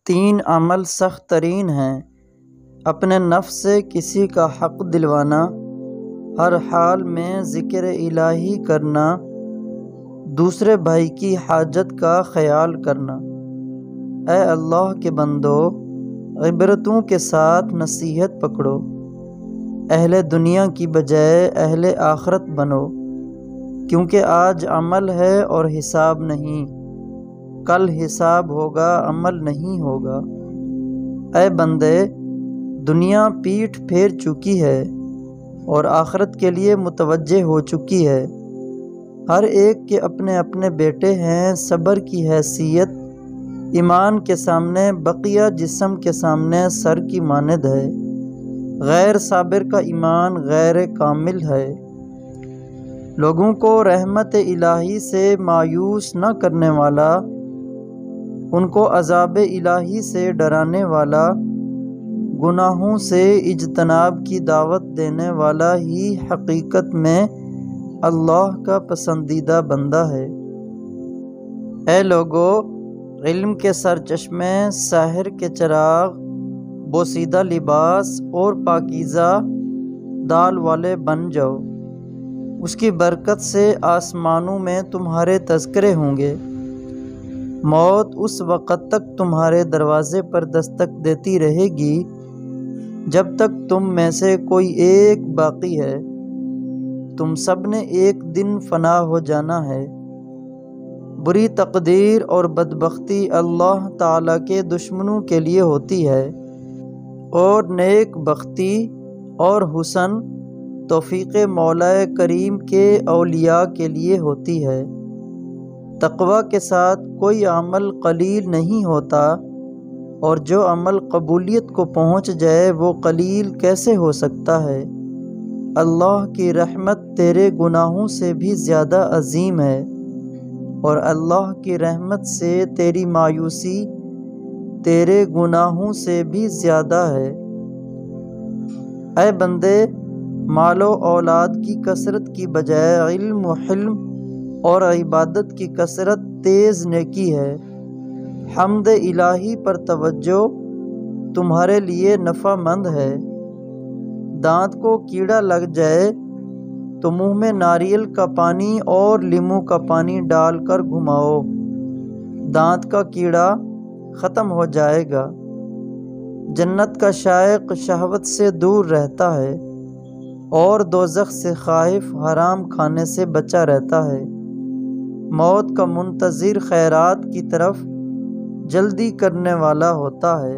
3 عمل سخت ترین ہیں: اپنے نفس سے کسی کا حق دلوانا، ہر حال میں ذکر الہی کرنا، دوسرے بھائی کی حاجت کا خیال کرنا۔ اے اللہ کے بندو، عبرتوں کے ساتھ نصیحت پکڑو، اہل دنیا کی بجائے اہل آخرت بنو، کیونکہ آج عمل ہے اور حساب نہیں، کل حساب ہوگا، عمل نہیں ہوگا۔ اے بندے، دنیا پیٹھ پھیر چکی ہے اور آخرت کے لیے متوجہ ہو چکی ہے۔ ہر ایک کے اپنے اپنے بیٹے ہیں۔ صبر کی حیثیت ایمان کے سامنے بقیہ جسم کے سامنے سر کی مانند ہے۔ غیر صابر کا ایمان غیر کامل ہے۔ لوگوں کو رحمت الہی سے مایوس نہ کرنے والا، ان کو عذاب الہی سے ڈرانے والا، گناہوں سے اجتناب کی دعوت دینے والا ہی حقیقت میں اللہ کا پسندیدہ بندہ ہے۔ اے لوگو، علم کے سرچشمے، سحر کے چراغ، بوسیدہ لباس اور پاکیزہ دال والے بن جاؤ۔ اس کی برکت سے آسمانوں میں تمہارے تذکرے ہوں گے۔ موت اس وقت تک تمہارے دروازے پر دستک دیتی رہے گی جب تک تم میں سے کوئی ایک باقی ہے۔ تم سب نے ایک دن فنا ہو جانا ہے۔ بری تقدیر اور بدبختی اللہ تعالیٰ کے دشمنوں کے لیے ہوتی ہے، اور نیک بختی اور حسن توفیق مولا کریم کے اولیاء کے لیے ہوتی ہے۔ تقوی کے ساتھ کوئی عمل قلیل نہیں ہوتا، اور جو عمل قبولیت کو پہنچ جائے وہ قلیل کیسے ہو سکتا ہے؟ اللہ کی رحمت تیرے گناہوں سے بھی زیادہ عظیم ہے، اور اللہ کی رحمت سے تیری مایوسی تیرے گناہوں سے بھی زیادہ ہے۔ اے بندے، مال و اولاد کی کثرت کی بجائے علم و حلم اور عبادت کی کثرت تیز نیکی ہے۔ حمد الہی پر توجہ تمہارے لیے نفع مند ہے۔ دانت کو کیڑا لگ جائے تو منہ میں ناریل کا پانی اور لیموں کا پانی ڈال کر گھماؤ، دانت کا کیڑا ختم ہو جائے گا۔ جنت کا شائق شہوت سے دور رہتا ہے، اور دوزخ سے خائف حرام کھانے سے بچا رہتا ہے۔ موت کا منتظر خیرات کی طرف جلدی کرنے والا ہوتا ہے۔